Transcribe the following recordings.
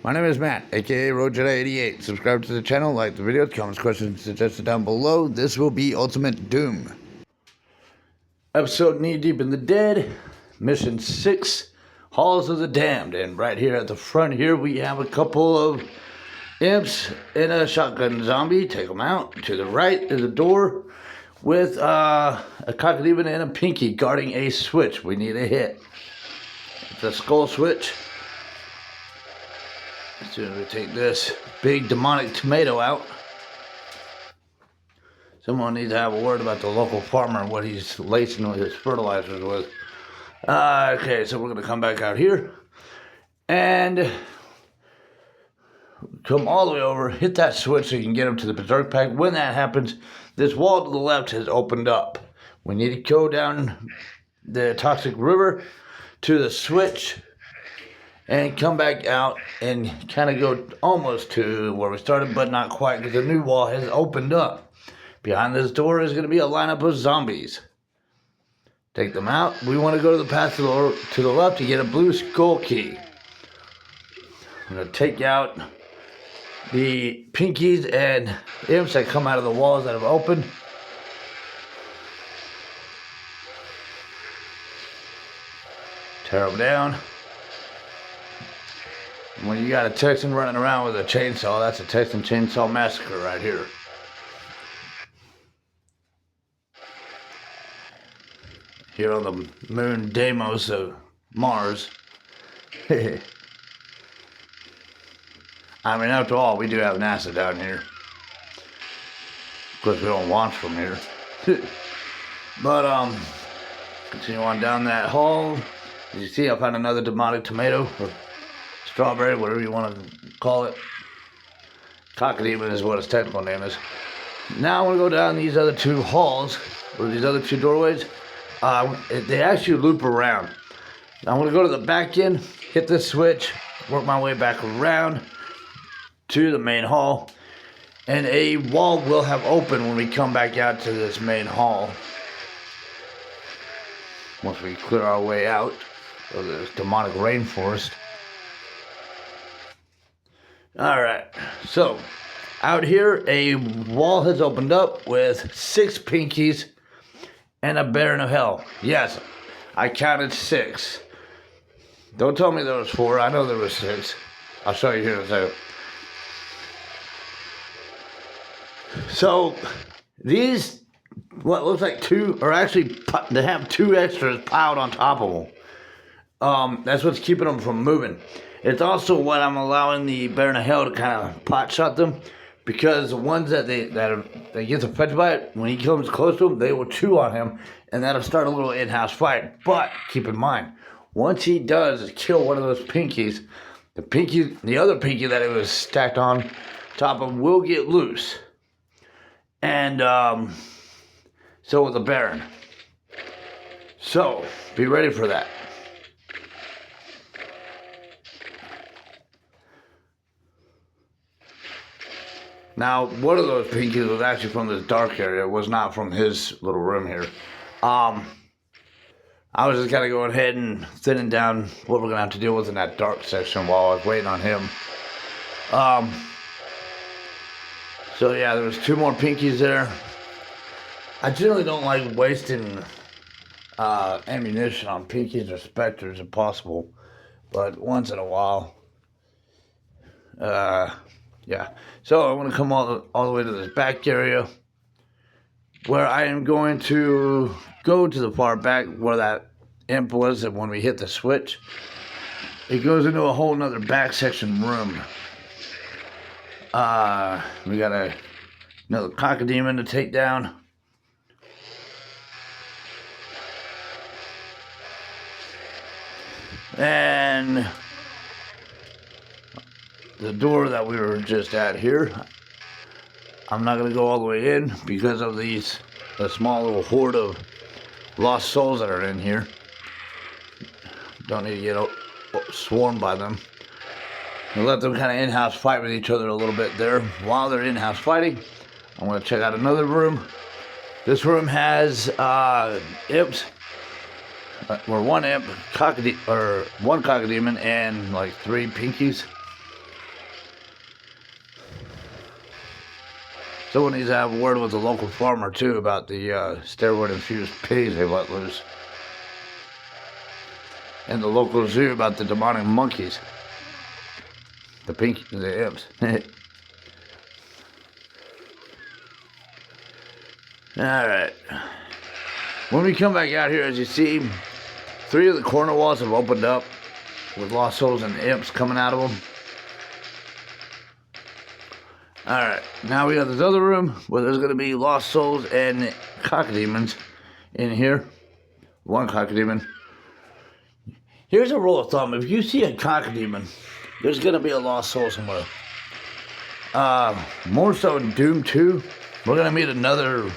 My name is Matt, aka RoadJedi88. Subscribe to the channel, like the video, comments, questions suggested down below. This will be Ultimate Doom. Episode Knee Deep in the Dead, Mission 6, Halls of the Damned. And right here at the front here, we have a couple of imps and a shotgun zombie. Take them out. To the right is a door with a cockademon and a pinky guarding a switch. We need a hit. It's a skull switch. As soon as we take this big demonic tomato out, someone needs to have a word about the local farmer and what he's lacing his fertilizers with. Okay, so we're going to come back out here and come all the way over, hit that switch so you can get up to the berserk pack. When that happens, this wall to the left has opened up. We need to go down the toxic river to the switch and come back out and kind of go almost to where we started, but not quite, because the new wall has opened up. Behind this door is going to be a lineup of zombies. Take them out. We want to go to the path to the left to get a blue skull key. I'm going to take out the pinkies and imps that come out of the walls that have opened. Tear them down. When you got a Texan running around with a chainsaw, that's a Texan Chainsaw Massacre right here. Here on the moon Deimos of Mars. I mean, after all, we do have NASA down here. Of course, we don't launch from here. But, continue on down that hall. As you see, I found another demonic tomato, or strawberry, whatever you want to call it. Cockademon is what its technical name is. Now I want to go down these other two halls, or these other two doorways. They actually loop around. I'm going to go to the back end, hit this switch, work my way back around to the main hall, and a wall will have opened when we come back out to this main hall. Once we clear our way out of this demonic rainforest. Alright, so out here a wall has opened up with 6 pinkies and a Baron of Hell. Yes, I counted 6. Don't tell me there was 4, I know there was 6. I'll show you here in a second. So these, what looks like 2, or actually they have 2 extras piled on top of them. That's what's keeping them from moving. It's also what I'm allowing the Baron of Hell to kind of pot shot them, because the ones that gets affected by it, when he comes close to them, they will chew on him, and that'll start a little in-house fight. But keep in mind, once he does kill one of those pinkies, the other pinky that it was stacked on top of will get loose, and so will the Baron. So be ready for that. Now, one of those pinkies was actually from this dark area. It was not from his little room here. I was just kind of going ahead and thinning down what we're going to have to deal with in that dark section while I was waiting on him. So yeah, there was 2 more pinkies there. I generally don't like wasting ammunition on pinkies or specters if possible. But once in a while, yeah, so I want to come all the way to this back area where I am going to go to the far back where that imp was, and when we hit the switch, it goes into a whole nother back section room. We got another cockademon to take down. And the door that we were just at here, I'm not going to go all the way in because of the small little horde of lost souls that are in here. Don't need to get swarmed by them. We'll let them kind of in-house fight with each other a little bit there. While they're in-house fighting, I'm going to check out another room. This room has imps, or one imp, one cockademon, and like 3 pinkies. Someone needs to have a word with the local farmer, too, about the steroid-infused pigs they let loose. And the local zoo about the demonic monkeys. The imps. Alright. When we come back out here, as you see, 3 of the corner walls have opened up with lost souls and imps coming out of them. Alright, now we got this other room where there's going to be lost souls and cockamdemons in here. 1 cockamdemon. Here's a rule of thumb. If you see a cockamdemon, there's going to be a lost soul somewhere. More so in Doom 2, we're going to meet another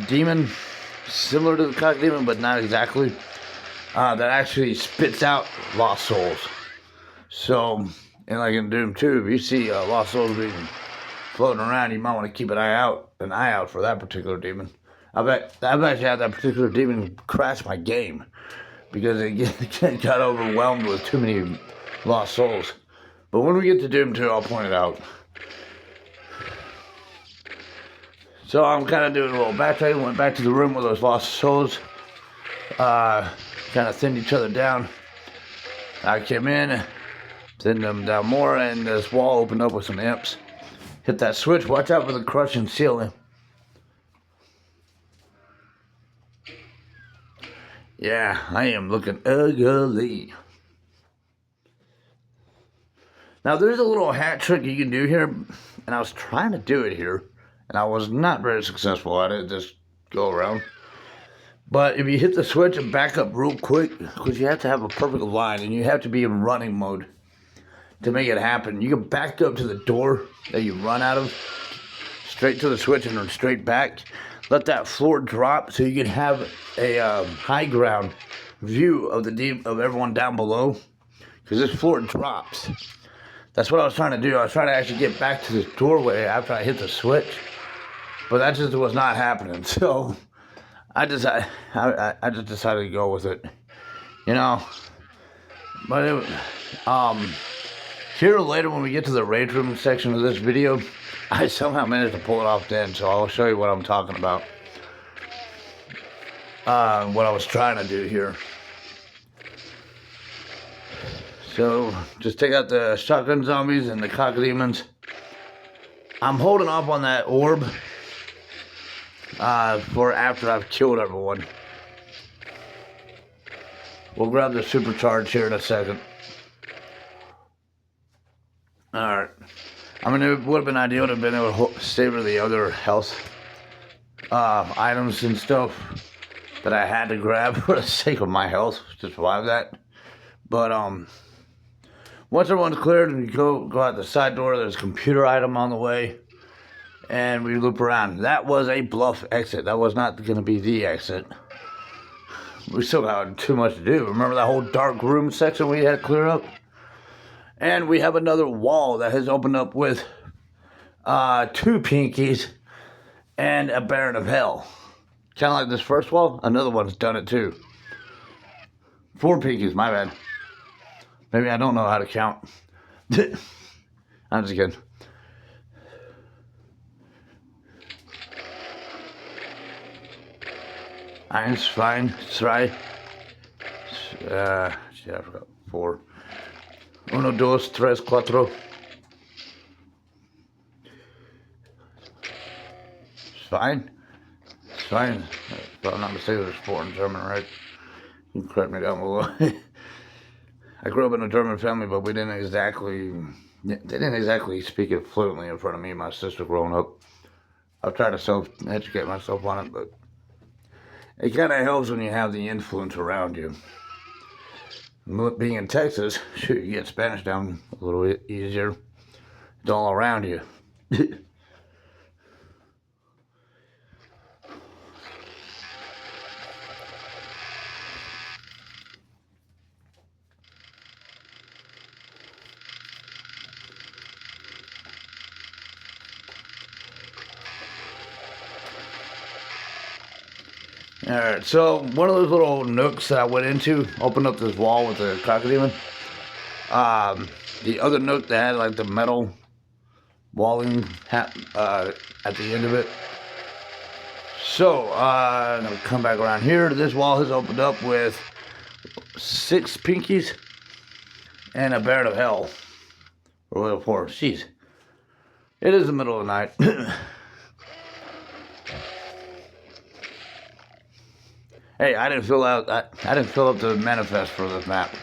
demon similar to the cockamdemon, but not exactly. That actually spits out lost souls. So, and like in Doom 2, if you see lost souls being floating around, you might want to keep an eye out for that particular demon. I've actually had that particular demon crash my game because it got overwhelmed with too many lost souls. But when we get to Doom 2, I'll point it out. So I'm kind of doing a little backtracking. Went back to the room with those lost souls. Kind of thinned each other down. I came in, thinned them down more, and this wall opened up with some imps. Hit that switch. Watch out for the crushing ceiling. Yeah, I am looking ugly. Now, there's a little hat trick you can do here, and I was trying to do it here, and I was not very successful at it. Just go around. But if you hit the switch and back up real quick, because you have to have a perfect line, and you have to be in running mode to make it happen. You can back up to the door that you run out of, straight to the switch and then straight back. Let that floor drop so you can have a high ground view of of everyone down below, because this floor drops. That's what I was trying to do. I was trying to actually get back to this doorway after I hit the switch, but that just was not happening. So I just decided to go with it, you know. But here later when we get to the rage room section of this video, I somehow managed to pull it off then, so I'll show you what I'm talking about. What I was trying to do here. So, just take out the shotgun zombies and the cockamdemons. I'm holding off on that orb for after I've killed everyone. We'll grab the supercharge here in a second. Alright. I mean, it would have been ideal to have been able to savor the other health items and stuff that I had to grab for the sake of my health to survive that. But once everyone's cleared and you go out the side door, there's a computer item on the way, and we loop around. That was a bluff exit. That was not going to be the exit. We still got too much to do. Remember that whole dark room section we had to clear up? And we have another wall that has opened up with 2 pinkies and a Baron of Hell. Kind of like this first wall, another one's done it too. 4 pinkies, my bad. Maybe I don't know how to count. I'm just kidding. Eins, zwei, drei. Shit, I forgot. 4. 1, 2, 3, 4. Fine. Fine. If I'm not mistaken, there's 4 in German, right? You can correct me down below. I grew up in a German family, but they didn't exactly speak it fluently in front of me and my sister growing up. I've tried to self-educate myself on it, but it kind of helps when you have the influence around you. Being in Texas, shoot, you get Spanish down a little bit easier. It's all around you. Alright, so one of those little nooks that I went into, opened up this wall with the cockamdemon. The other nook that had like the metal walling at the end of it. So, I'm going to come back around here. This wall has opened up with 6 pinkies and a Baron of Hell. Or level 4. Jeez. It is the middle of the night. Hey, I didn't fill up the manifest for this map.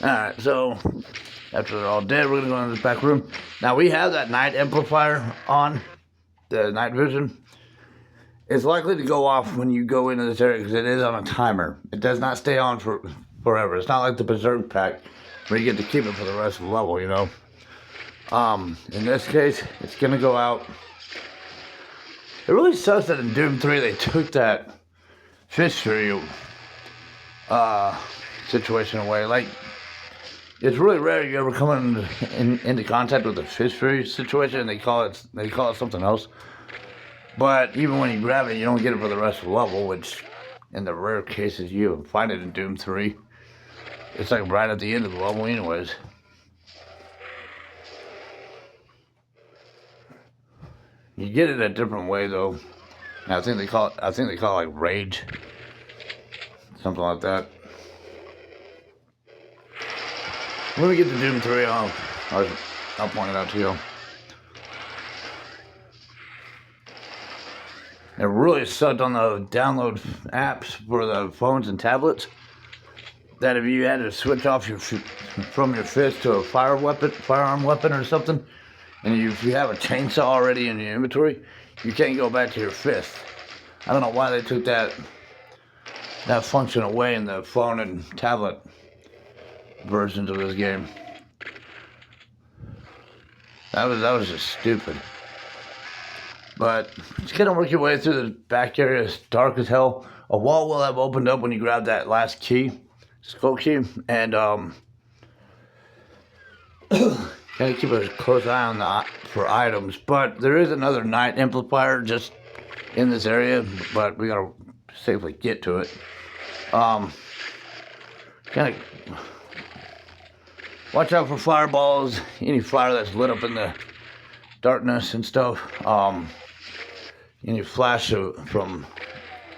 Alright, so after they're all dead, we're gonna go in this back room. Now we have that night amplifier on, the night vision. It's likely to go off when you go into this area because it is on a timer. It does not stay on for forever. It's not like the Berserk pack where you get to keep it for the rest of the level, you know. In this case, it's gonna go out. It really sucks that in Doom 3 they took that fish for you situation away. Like, it's really rare you ever come into contact with a fish fairy situation and they call it something else. But even when you grab it, you don't get it for the rest of the level, which in the rare cases you find it in Doom 3. It's like right at the end of the level anyways. You get it a different way though. I think they call it like rage. Something like that. When we get to Doom 3, I'll point it out to you. It really sucked on the download apps for the phones and tablets. That if you had to switch off from your fist to a firearm weapon or something, and if you have a chainsaw already in your inventory, you can't go back to your fist. I don't know why they took that function away in the phone and tablet versions of this game. That was just stupid. But just gonna work your way through the back area. It's dark as hell. A wall will have opened up when you grab that last key, skull key, and gotta keep a close eye on for items. But there is another night amplifier just in this area, but we gotta safely get to it. Kind of watch out for fireballs, any fire that's lit up in the darkness and stuff. Any flash from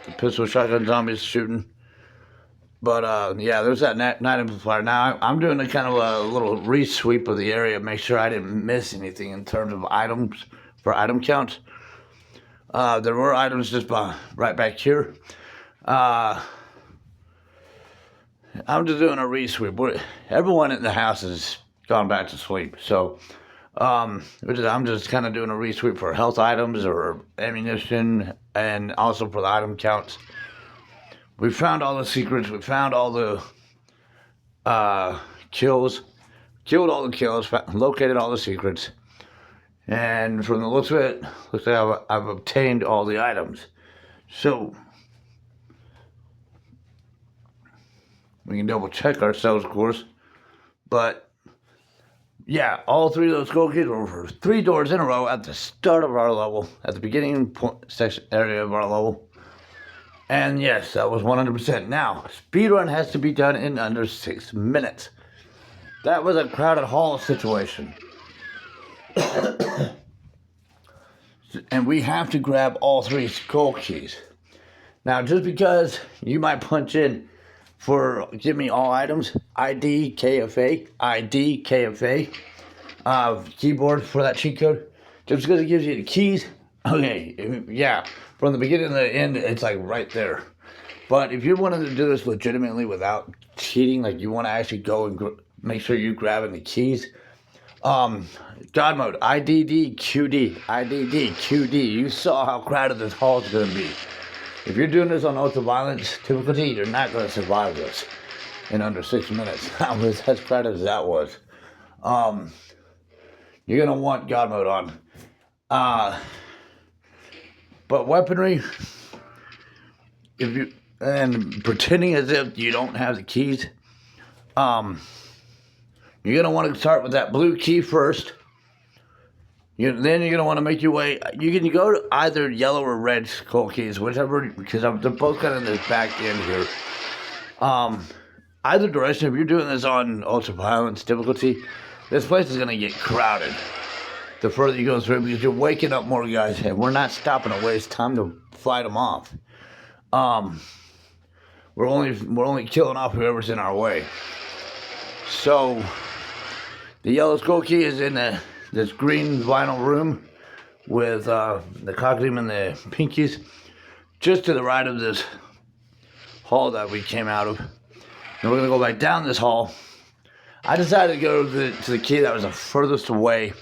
the pistol shotgun zombies shooting. But yeah, there's that night amplifier. Now I'm doing a kind of a little re-sweep of the area, make sure I didn't miss anything in terms of items for item counts. There were items just right back here. I'm just doing a re-sweep. Everyone in the house has gone back to sleep, so I'm just kind of doing a re-sweep for health items or ammunition, and also for the item counts. We found all the secrets. We found all the kills, killed all the kills, located all the secrets, and from the looks of it, looks like I've obtained all the items. So we can double check ourselves, of course, but yeah, all 3 of those skull keys were for 3 doors in a row at the start of our level, at the beginning section area of our level. And yes, that was 100%. Now, speedrun has to be done in under 6 minutes. That was a crowded hall situation. And we have to grab all 3 skull keys. Now, just because you might punch in for give me all items, ID KFA, keyboard for that cheat code, just because it gives you the keys, okay, yeah, from the beginning to the end, it's like right there. But if you're wanting to do this legitimately without cheating, like you want to actually go and make sure you're grabbing the keys, God mode, IDD QD, you saw how crowded this hall is going to be. If you're doing this on ultra violence difficulty, you're not going to survive this in under 6 minutes. That was as crowded as that was. You're going to want God mode on. But weaponry, and pretending as if you don't have the keys, you're going to want to start with that blue key first. Then you're going to want to make your way. You can go to either yellow or red skull keys, whichever, because they're both kind of in this back end here. either direction, if you're doing this on ultra violence difficulty, this place is going to get crowded the further you go through, because you're waking up more guys, and we're not stopping to waste time to fight them off. We're only killing off whoever's in our way. So the yellow skull key is in this green vinyl room with the cockadoo and the pinkies, just to the right of this hall that we came out of. And we're gonna go back down this hall. I decided to go to the key that was the furthest away,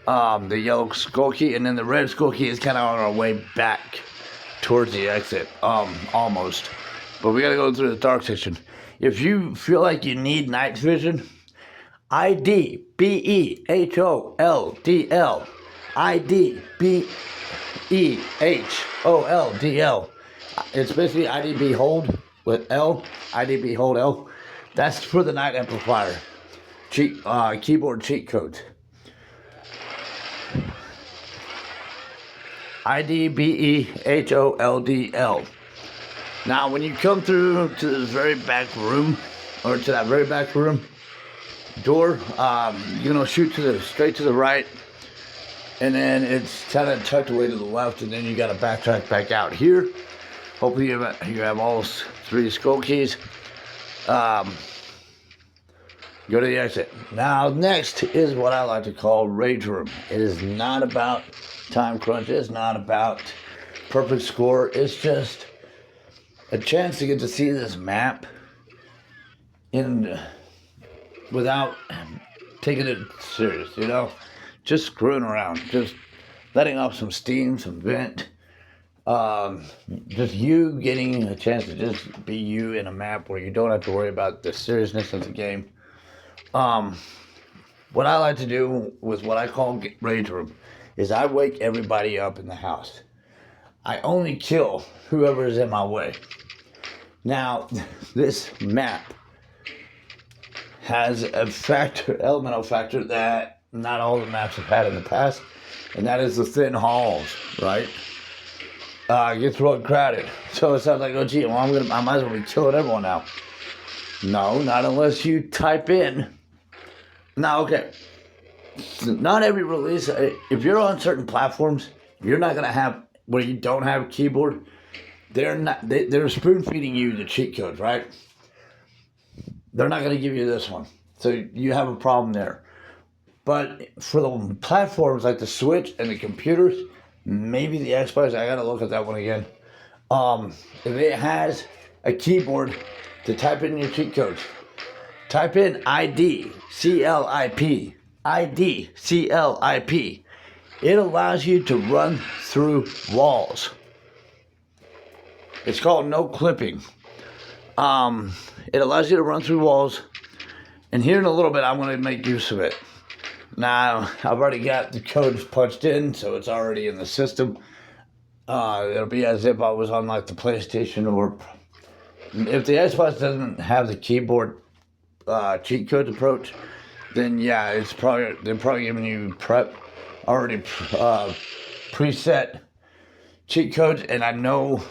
the yellow skull key, and then the red skull key is kind of on our way back towards the exit, almost. But we gotta go through the dark section. If you feel like you need night vision, IDBEHOLDL. IDBEHOLDL. It's basically IDB hold with L. IDB hold L. That's for the night amplifier. Keyboard cheat codes. IDBEHOLDL. Now, when you come through to this very back room, or to that very back room door, you're gonna shoot straight to the right, and then it's kind of tucked away to the left, and then you gotta backtrack back out here. Hopefully you have all 3 skull keys. Go to the exit. Now, next is what I like to call Rage Room. It is not about time crunch. It's not about perfect score. It's just a chance to get to see this map without taking it serious, just screwing around, just letting off some steam, some vent, just you getting a chance to just be you in a map where you don't have to worry about the seriousness of the game. What I like to do with what I call Rage Room is I wake everybody up in the house. I only kill whoever is in my way. Now, this map has a elemental factor that not all the maps have had in the past, and that is the thin halls, right? It gets real crowded. So it sounds like, oh gee, well, I might as well be killing everyone now. No, not unless you type in. Now, okay, not every release, if you're on certain platforms, you're not gonna have, where you don't have a keyboard, they're spoon feeding you the cheat codes, right? They're not going to give you this one, so you have a problem there. But for the platforms like the Switch and the computers, maybe the Xbox, I gotta look at that one again. If it has a keyboard to type in your cheat codes, type in IDCLIP. IDCLIP. It allows you to run through walls. It's called no clipping. It allows you to run through walls. And here in a little bit, I'm going to make use of it. Now, I've already got the codes punched in, so it's already in the system. It'll be as if I was on like the PlayStation, or if the Xbox doesn't have the keyboard cheat code approach, then yeah, they're probably giving you already preset cheat codes, and I know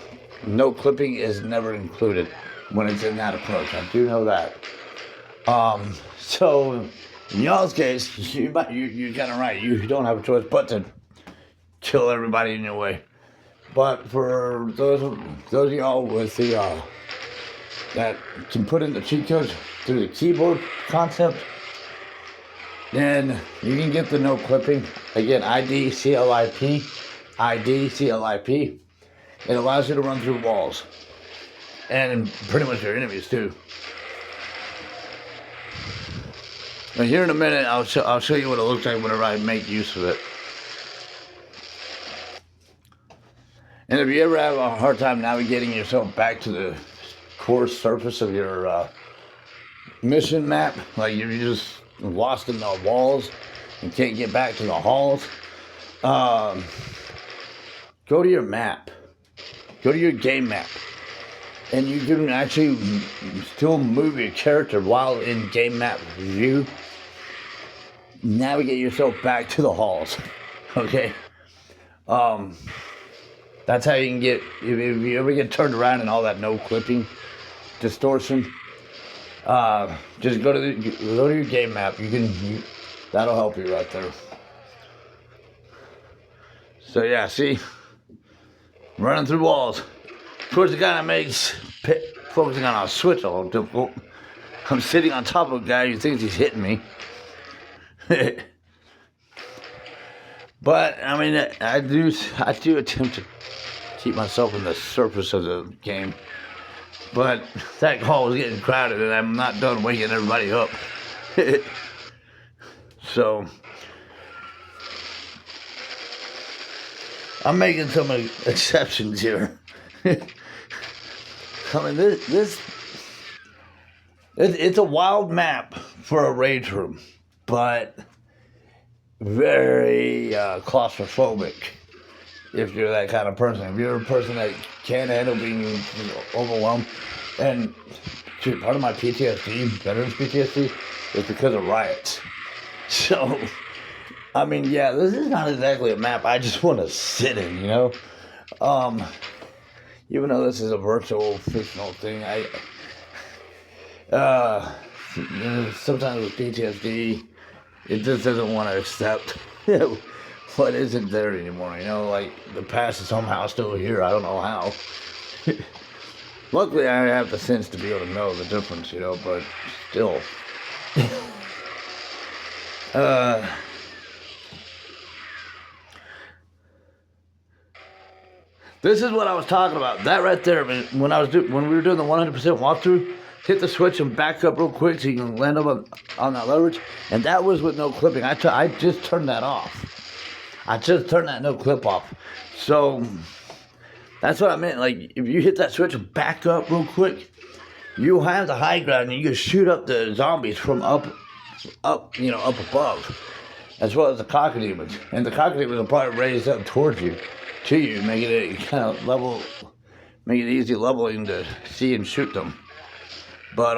no clipping is never included when it's in that approach. I do know that. So in y'all's case, you're kind of right. You don't have a choice but to kill everybody in your way. But for those of y'all with the that can put in the cheat codes through the keyboard concept, then you can get the no clipping. Again, IDCLIP. IDCLIP. It allows you to run through walls, and pretty much your enemies too. Now here in a minute, I'll show you what it looks like whenever I make use of it. And if you ever have a hard time navigating yourself back to the core surface of your mission map, like you're just lost in the walls and can't get back to the halls, go to your map. Go to your game map. And you can actually still move your character while in game map view. Navigate yourself back to the halls. Okay? That's how you can get, if you ever get turned around and all that no clipping, distortion, Just go to your game map. That'll help you right there. So yeah, see, running through walls. Of course, it kind of makes focusing on a switch a little difficult. I'm sitting on top of a guy who thinks he's hitting me. But I mean, I do attempt to keep myself in the surface of the game. But that hall is getting crowded, and I'm not done waking everybody up. So I'm making some exceptions here. I mean, it's a wild map for a rage room, but very claustrophobic. If you're that kind of person, if you're a person that can't handle being overwhelmed, and dude, part of my PTSD, veterans PTSD, is because of riots. So, I mean, yeah, this is not exactly a map I just want to sit in, you know? Even though this is a virtual, fictional thing, sometimes with PTSD, it just doesn't want to accept what isn't there anymore, you know? Like, the past is somehow still here, I don't know how. Luckily, I have the sense to be able to know the difference, you know, but still. This is what I was talking about. That right there, I mean, when we were doing the 100% walkthrough, hit the switch and back up real quick so you can land up on that leverage. And that was with no clipping. I just turned that off. I just turned that no clip off. So that's what I meant. Like, if you hit that switch and back up real quick, you have the high ground and you can shoot up the zombies from up above, as well as the cockademons. And the cockademons will probably raise up towards you, making it kind of level, make it easy leveling to see and shoot them. But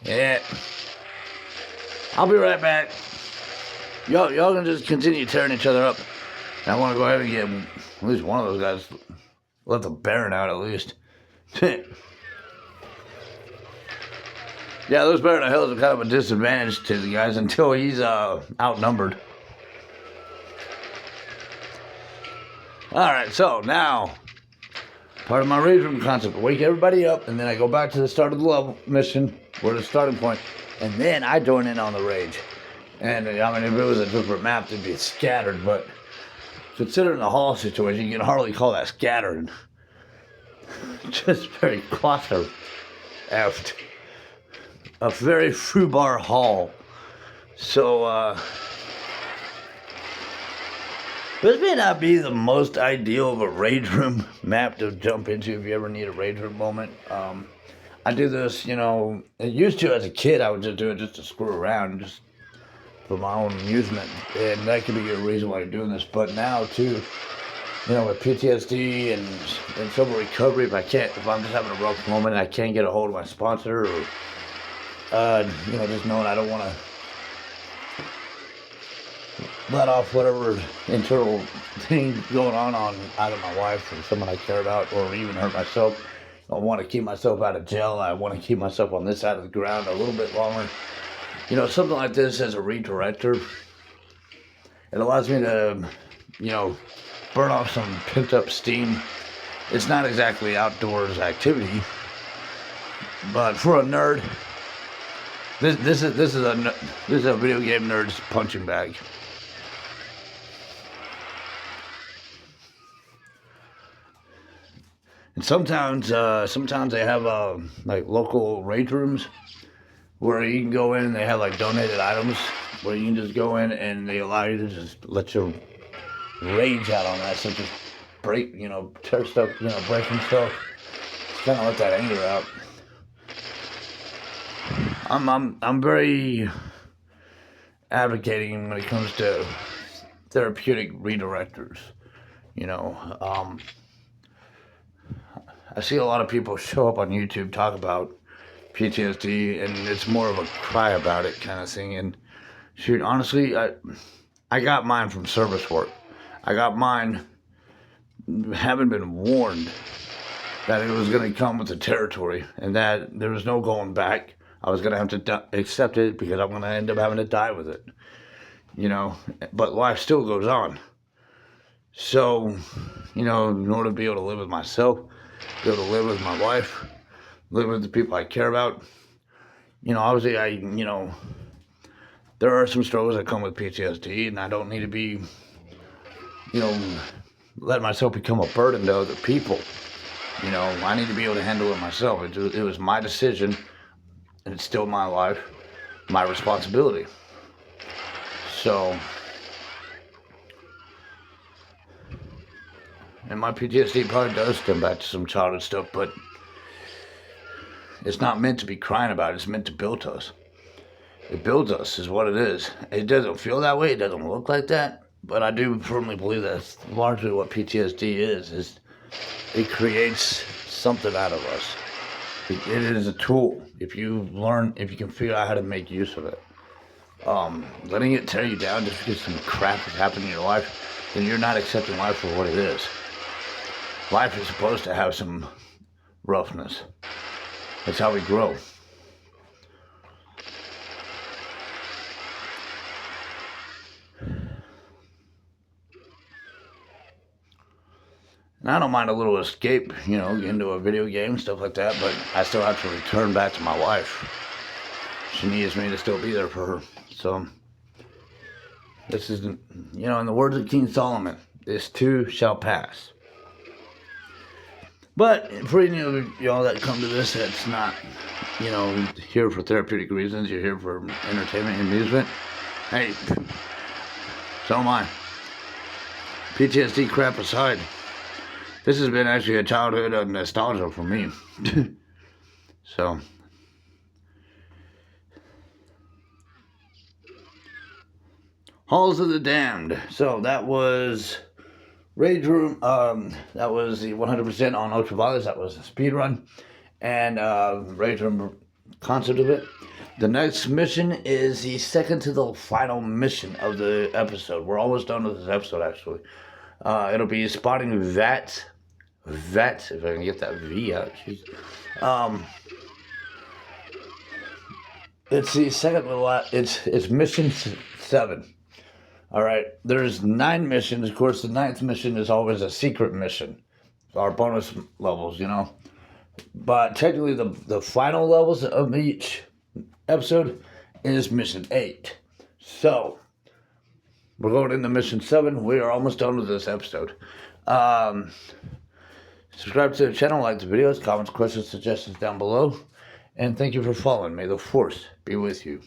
yeah, I'll be right back. Y'all can just continue tearing each other up. And I want to go ahead and get at least one of those guys. Let the Baron out at least. Yeah, those Baron of Hills are kind of a disadvantage to the guys until he's outnumbered. Alright, so now, part of my rage room concept, wake everybody up, and then I go back to the start of the level mission, or the starting point, and then I join in on the rage. And I mean, if it was a different map, it'd be scattered, but considering the hall situation, you can hardly call that scattered. Just very claustro-effed. A very foobar hall. So, this may not be the most ideal of a rage room map to jump into if you ever need a rage room moment. I do this, you know, I used to as a kid, I would just do it just to screw around, just for my own amusement. And that could be a reason why you're doing this. But now, too, you know, with PTSD and sober recovery, if I'm just having a rough moment and I can't get a hold of my sponsor, or, you know, just knowing I don't want to let off whatever internal thing going on either my wife or someone I care about, or even hurt myself. I want to keep myself out of jail. I want to keep myself on this side of the ground a little bit longer. You know, something like this as a redirector, it allows me to, you know, burn off some pent up steam. It's not exactly outdoors activity, but for a nerd, this is a video game nerd's punching bag. And sometimes they have like local rage rooms where you can go in and they have like donated items where you can just go in and they allow you to just let your rage out on that. So just break, you know, tear stuff, you know, breaking stuff. Just kind of let that anger out. I'm very advocating when it comes to therapeutic redirectors. You know, I see a lot of people show up on YouTube talk about PTSD, and it's more of a cry about it kind of thing. And shoot, honestly, I got mine from service work. I got mine having been warned that it was going to come with the territory and that there was no going back. I was going to have to accept it because I'm going to end up having to die with it. You know, but life still goes on. So, you know, in order to be able to live with myself, be able to live with my wife, live with the people I care about, you know, obviously there are some struggles that come with PTSD, and I don't need to be, you know, let myself become a burden to other people. You know, I need to be able to handle it myself. It was my decision, and it's still my life, my responsibility. So, and my PTSD probably does stem back to some childhood stuff, but it's not meant to be crying about. It's meant to build us. It builds us, is what it is. It doesn't feel that way. It doesn't look like that. But I do firmly believe that's largely what PTSD is it creates something out of us. It is a tool. If you can figure out how to make use of it. Letting it tear you down just because some crap has happened in your life, then you're not accepting life for what it is. Life is supposed to have some roughness. That's how we grow. And I don't mind a little escape, you know, into a video game, stuff like that, but I still have to return back to my wife. She needs me to still be there for her. So, this is, you know, in the words of King Solomon, this too shall pass. But for any of y'all that come to this, that's not, you know, here for therapeutic reasons, you're here for entertainment and amusement, hey, so am I. PTSD crap aside, this has been actually a childhood of nostalgia for me. So, Halls of the Damned. So that was Rage Room. That was the 100% on Ultraviolence. That was the Speedrun, and Rage Room concept of it. The next mission is the second to the final mission of the episode. We're almost done with this episode, actually. It'll be spotting Vet, if I can get that V out. Jeez. It's the second to the last. It's mission 7. All right. There's 9 missions. Of course, the 9th mission is always a secret mission. Our bonus levels, you know. But technically, the final levels of each episode is mission 8. So we're going into mission 7. We are almost done with this episode. Subscribe to the channel, like the videos, comments, questions, suggestions down below. And thank you for following. May the force be with you.